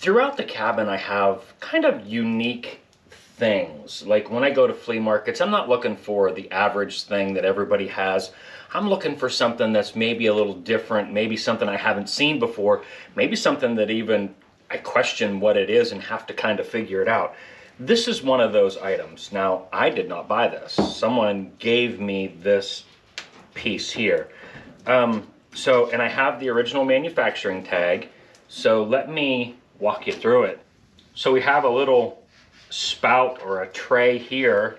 Throughout the cabin, I have kind of unique things. Like when I go to flea markets, I'm not looking for the average thing that everybody has. I'm looking for something that's maybe a little different, maybe something I haven't seen before, maybe something that even I question what it is and have to kind of figure it out. This is one of those items. Now, I did not buy this. Someone gave me this piece here. And I have the original manufacturing tag, so let me walk you through it. So we have a little spout or a tray here.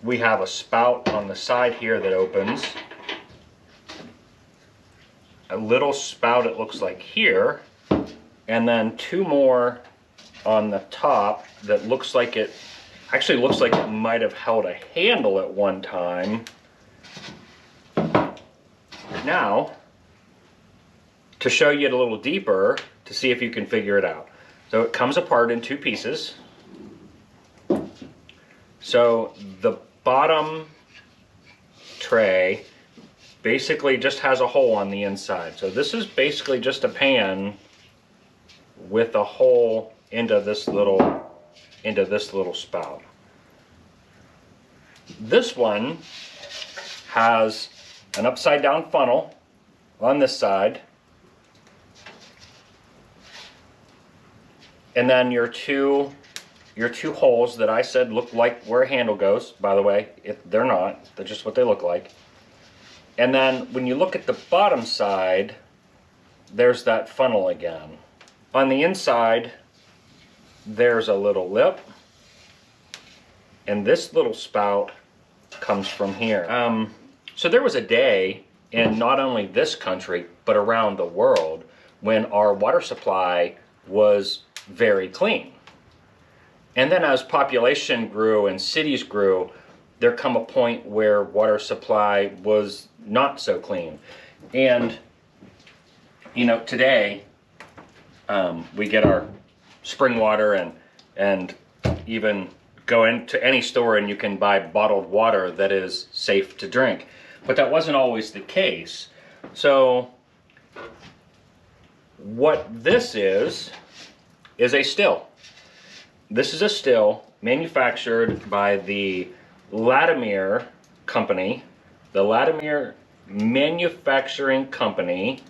We have a spout on the side here that opens. A little spout, it looks like here, and then two more on the top that looks like it might have held a handle at one time. Now, to show you it a little deeper, to see if you can figure it out. So it comes apart in two pieces. So the bottom tray basically just has a hole on the inside. So this is basically just a pan with a hole into this little spout. This one has an upside down funnel on this side, and then your two holes that I said look like where a handle goes. By the way, they're not, they're just what they look like. And then when you look at the bottom side, there's that funnel again. On the inside, there's a little lip, and this little spout comes from here. So there was a day in not only this country, but around the world, when our water supply was very clean. And then as population grew and cities grew, there come a point where water supply was not so clean. And, you know, today, we get our spring water and even go into any store and you can buy bottled water that is safe to drink. But that wasn't always the case. So what this is a still. This is a still manufactured by the Latimer Company, the Latimer Manufacturing Company,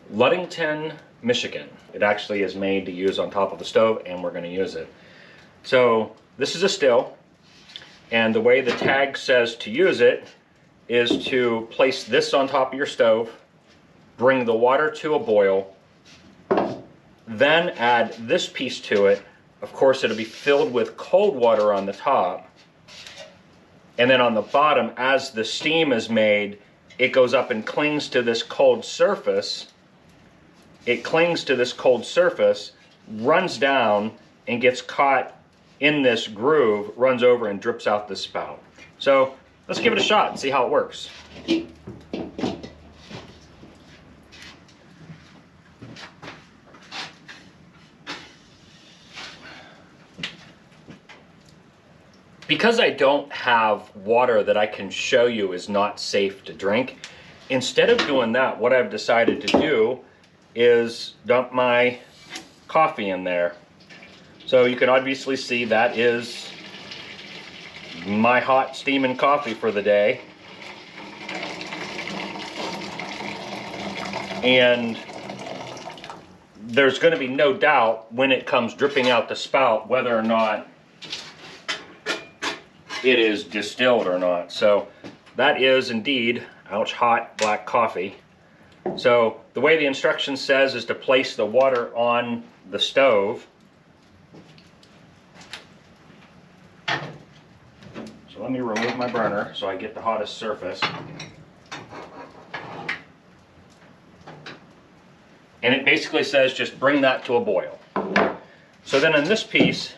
Ludington, Michigan. It actually is made to use on top of the stove, and we're going to use it. So this is a still, and the way the tag says to use it is to place this on top of your stove, bring the water to a boil, then add this piece to it. Of course, it'll be filled with cold water on the top, and then on the bottom, as the steam is made, it goes up and clings to this cold surface. It clings to this cold surface, runs down, and gets caught in this groove, runs over and drips out this spout. So let's give it a shot and see how it works. Because I don't have water that I can show you is not safe to drink, instead of doing that, what I've decided to do is dump my coffee in there. So you can obviously see that is my hot steaming coffee for the day. And there's going to be no doubt when it comes dripping out the spout whether or not it is distilled or not. So that is indeed, ouch, hot black coffee. So the way the instruction says is to place the water on the stove. So let me remove my burner so I get the hottest surface. And it basically says just bring that to a boil. So then in this piece,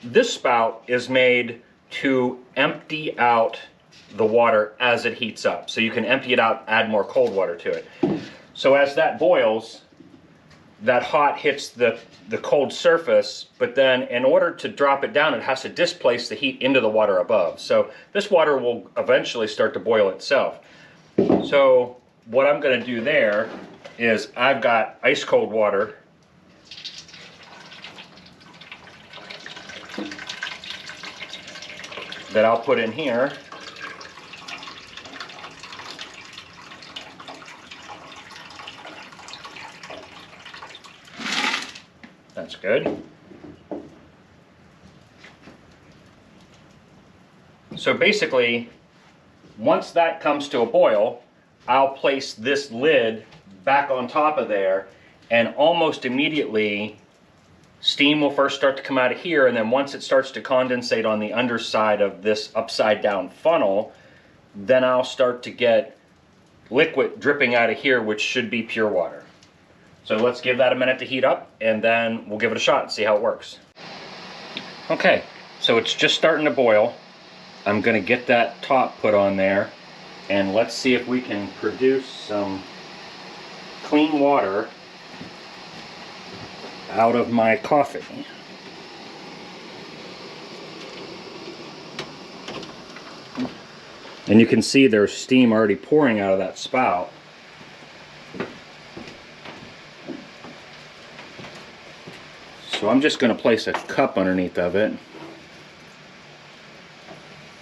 this spout is made to empty out the water as it heats up. So you can empty it out, add more cold water to it. So as that boils, that hot hits the cold surface, but then in order to drop it down, it has to displace the heat into the water above. So this water will eventually start to boil itself. So what I'm going to do there is I've got ice cold water that I'll put in here. That's good. So basically, once that comes to a boil, I'll place this lid back on top of there, and almost immediately steam will first start to come out of here, and then once it starts to condensate on the underside of this upside down funnel, then I'll start to get liquid dripping out of here, which should be pure water. So let's give that a minute to heat up, and then we'll give it a shot and see how it works. Okay, so it's just starting to boil. I'm gonna get that top put on there, and let's see if we can produce some clean water out of my coffee. And you can see there's steam already pouring out of that spout. So I'm just going to place a cup underneath of it,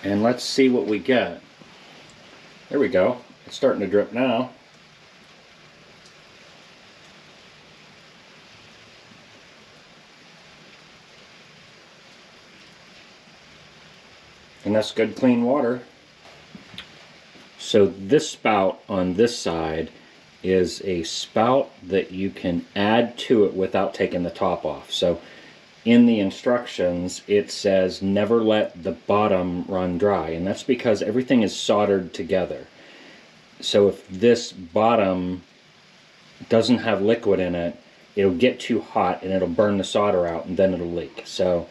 and let's see what we get. There we go. It's starting to drip now. And that's good clean water. So this spout on this side is a spout that you can add to it without taking the top off. So in the instructions it says never let the bottom run dry, and that's because everything is soldered together. So if this bottom doesn't have liquid in it, it'll get too hot and it'll burn the solder out, and then it'll leak. So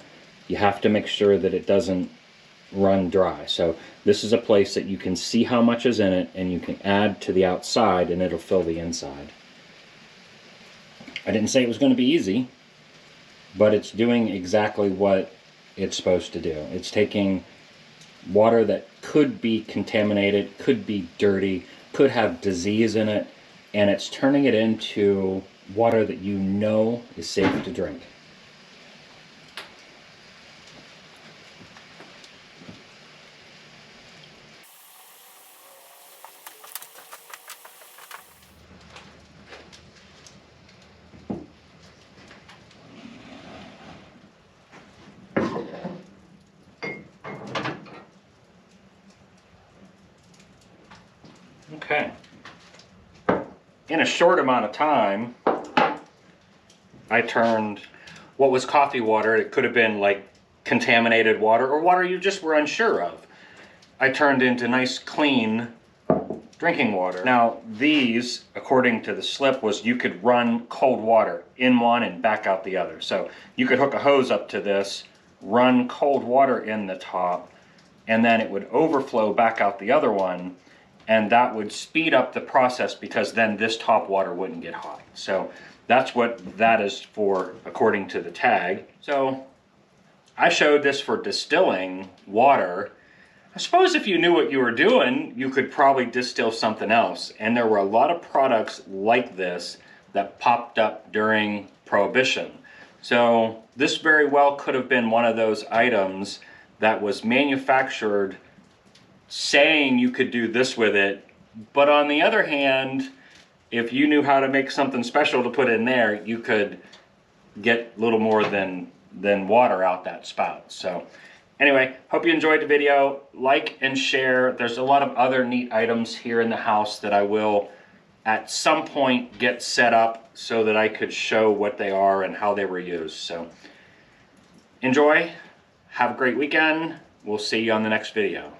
you have to make sure that it doesn't run dry. So this is a place that you can see how much is in it, and you can add to the outside and it'll fill the inside. I didn't say it was going to be easy, but it's doing exactly what it's supposed to do. It's taking water that could be contaminated, could be dirty, could have disease in it, and it's turning it into water that you know is safe to drink. Okay. In a short amount of time, I turned what was coffee water, it could have been like contaminated water or water you just were unsure of, I turned into nice clean drinking water. Now these, according to the slip, was you could run cold water in one and back out the other. So you could hook a hose up to this, run cold water in the top, and then it would overflow back out the other one, and that would speed up the process because then this top water wouldn't get hot. So that's what that is for according to the tag. So I showed this for distilling water. I suppose if you knew what you were doing, you could probably distill something else. And there were a lot of products like this that popped up during Prohibition. So this very well could have been one of those items that was manufactured saying you could do this with it, but on the other hand, if you knew how to make something special to put in there, you could get a little more than water out that spout. So anyway, hope you enjoyed the video. Like and share. There's a lot of other neat items here in the house that I will at some point get set up so that I could show what they are and how they were used. So enjoy, have a great weekend. We'll see you on the next video.